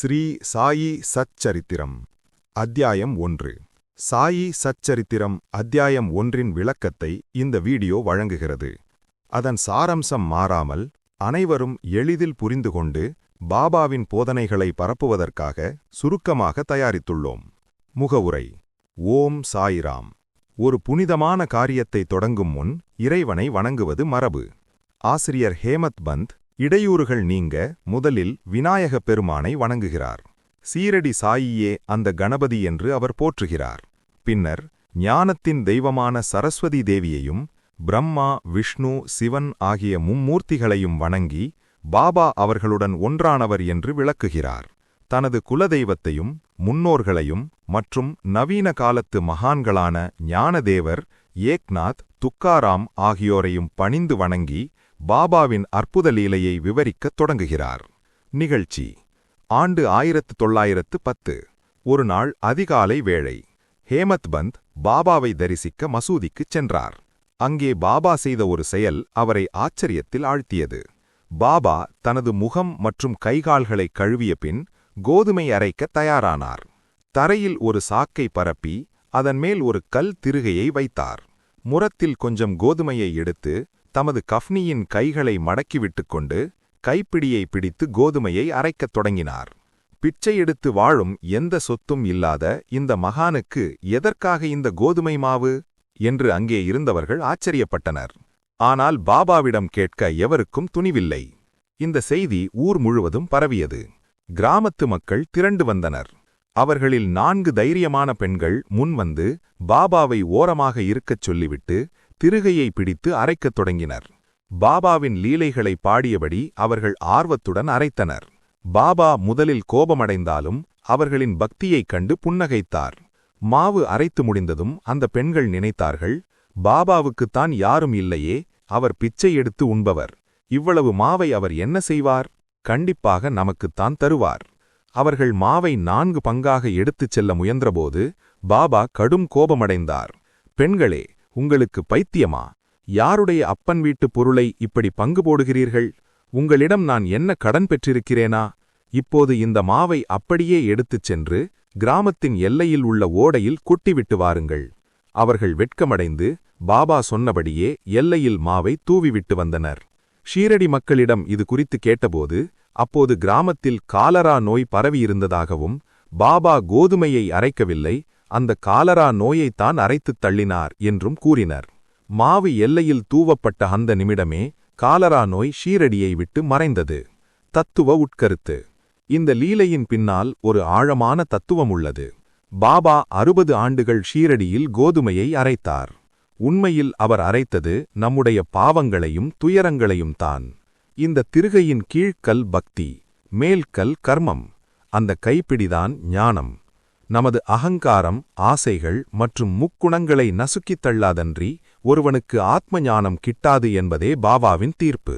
ஸ்ரீ சாயி சச்சரித்திரம் அத்தியாயம் 1. சாயி சச்சரித்திரம் அத்தியாயம் 1இன் விளக்கத்தை இந்த வீடியோ வழங்குகிறது. அதன் சாரம்சம் மாறாமல் அனைவரும் எளிதில் புரிந்துகொண்டு பாபாவின் போதனைகளை பரப்புவதற்காக சுருக்கமாக தயாரித்துள்ளோம். முகவுரை. ஓம் சாயிராம். ஒரு புனிதமான காரியத்தை தொடங்கும் முன் இறைவனை வணங்குவது மரபு. ஆசிரியர் ஹேமத் பந்த் இடையூறுகள் நீங்க முதலில் விநாயகப் பெருமானை வணங்குகிறார். சீரடி சாயியே அந்த கணபதி என்று அவர் போற்றுகிறார். பின்னர் ஞானத்தின் தெய்வமான சரஸ்வதி தேவியையும் பிரம்மா, விஷ்ணு, சிவன் ஆகிய மும்மூர்த்திகளையும் வணங்கி பாபா அவர்களுடன் ஒன்றானவர் என்று விளக்குகிறார். தனது குலதெய்வத்தையும் முன்னோர்களையும் மற்றும் நவீன காலத்து மகான்களான ஞானதேவர், ஏக்நாத், துக்காராம் ஆகியோரையும் பணிந்து வணங்கி பாபாவின் அற்புத லீலையை விவரிக்கத் தொடங்குகிறார். நிகழ்ச்சி. ஆண்டு 1910. ஒரு நாள் அதிகாலை வேளை. ஹேமத் பந்த் பாபாவை தரிசிக்க மசூதிக்குச் சென்றார். அங்கே பாபா செய்த ஒரு செயல் அவரை ஆச்சரியத்தில் ஆழ்த்தியது. பாபா தனது முகம் மற்றும் கைகால்களை கழுவிய பின் கோதுமை அரைக்க தயாரானார். தரையில் ஒரு சாக்கை பரப்பி அதன் மேல் ஒரு கல் திருகையை வைத்தார். முரத்தில் கொஞ்சம் கோதுமையை எடுத்து தமது கஃப்னியின் கைகளை மடக்கிவிட்டுக் கொண்டு கைப்பிடியை பிடித்து கோதுமையை அரைக்கத் தொடங்கினார். பிச்சை எடுத்து வாழும் எந்த சொத்தும் இல்லாத இந்த மகானுக்கு எதற்காக இந்த கோதுமை மாவு என்று அங்கே இருந்தவர்கள் ஆச்சரியப்பட்டனர். ஆனால் பாபாவிடம் கேட்க எவருக்கும் துணிவில்லை. இந்த செய்தி ஊர் முழுவதும் பரவியது. கிராமத்து மக்கள் திரண்டு வந்தனர். அவர்களில் 4 தைரியமான பெண்கள் முன்வந்து பாபாவை ஓரமாக இருக்கச் சொல்லிவிட்டு திருகையை பிடித்து அரைக்கத் தொடங்கினர். பாபாவின் லீலைகளை பாடியபடி அவர்கள் ஆர்வத்துடன் அரைத்தனர். பாபா முதலில் கோபமடைந்தாலும் அவர்களின் பக்தியைக் கண்டு புன்னகைத்தார். மாவு அரைத்து முடிந்ததும் அந்த பெண்கள் நினைத்தார்கள், பாபாவுக்குத்தான் யாரும் இல்லையே, அவர் பிச்சை எடுத்து உண்பவர். இவ்வளவு மாவை அவர் என்ன செய்வார்? கண்டிப்பாக நமக்குத்தான் தருவார். அவர்கள் மாவை 4 பங்காக எடுத்துச் செல்ல முயன்றபோது பாபா கடும் கோபமடைந்தார். பெண்களே, உங்களுக்கு பைத்தியமா? யாருடைய அப்பன் வீட்டுப் பொருளை இப்படி பங்கு போடுகிறீர்கள்? உங்களிடம் நான் என்ன கடன் பெற்றிருக்கிறேனா? இப்போது இந்த மாவை அப்படியே எடுத்துச் சென்று கிராமத்தின் எல்லையில் உள்ள ஓடையில் கொட்டிவிட்டு வாருங்கள். அவர்கள் வெட்கமடைந்து பாபா சொன்னபடியே எல்லையில் மாவை தூவிவிட்டு வந்தனர். ஷீரடி மக்களிடம் இது குறித்து கேட்டபோது அப்போது கிராமத்தில் காலரா நோய் பரவியிருந்ததாகவும் பாபா கோதுமையை அரைக்கவில்லை, அந்த காலரா நோயைத்தான் அரைத்துத் தள்ளினார் என்றும் கூறினர். மாவு எல்லையில் தூவப்பட்ட அந்த நிமிடமே காலரா நோய் ஷீரடியை விட்டு மறைந்தது. தத்துவ உட்கருத்து. இந்த லீலையின் பின்னால் ஒரு ஆழமான தத்துவம் உள்ளது. பாபா 60 ஆண்டுகள் ஷீரடியில் கோதுமையை அரைத்தார். உண்மையில் அவர் அரைத்தது நம்முடைய பாவங்களையும் துயரங்களையும் தான். இந்த திருகையின் கீழ்க்கல் பக்தி, மேல்கல் கர்மம். அந்த கைப்பிடிதான் ஞானம். நமது அகங்காரம், ஆசைகள் மற்றும் முக்குணங்களை நசுக்கித் தள்ளாதன்றி ஒருவனுக்கு ஆத்ம ஞானம் கிட்டாது என்பதே பாபாவின் தீர்ப்பு.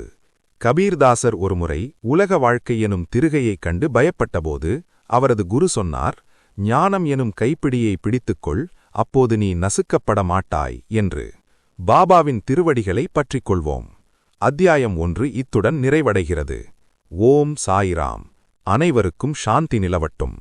கபீர்தாசர் ஒருமுறை உலக வாழ்க்கை எனும் திருகையைக் கண்டு பயப்பட்டபோது அவரது குரு சொன்னார், ஞானம் எனும் கைப்பிடியை பிடித்துக்கொள், அப்போது நீ நசுக்கப்பட மாட்டாய் என்று. பாபாவின் திருவடிகளை பற்றிக்கொள்வோம். அத்தியாயம் 1 இத்துடன் நிறைவடைகிறது. ஓம் சாயிராம். அனைவருக்கும் சாந்தி நிலவட்டும்.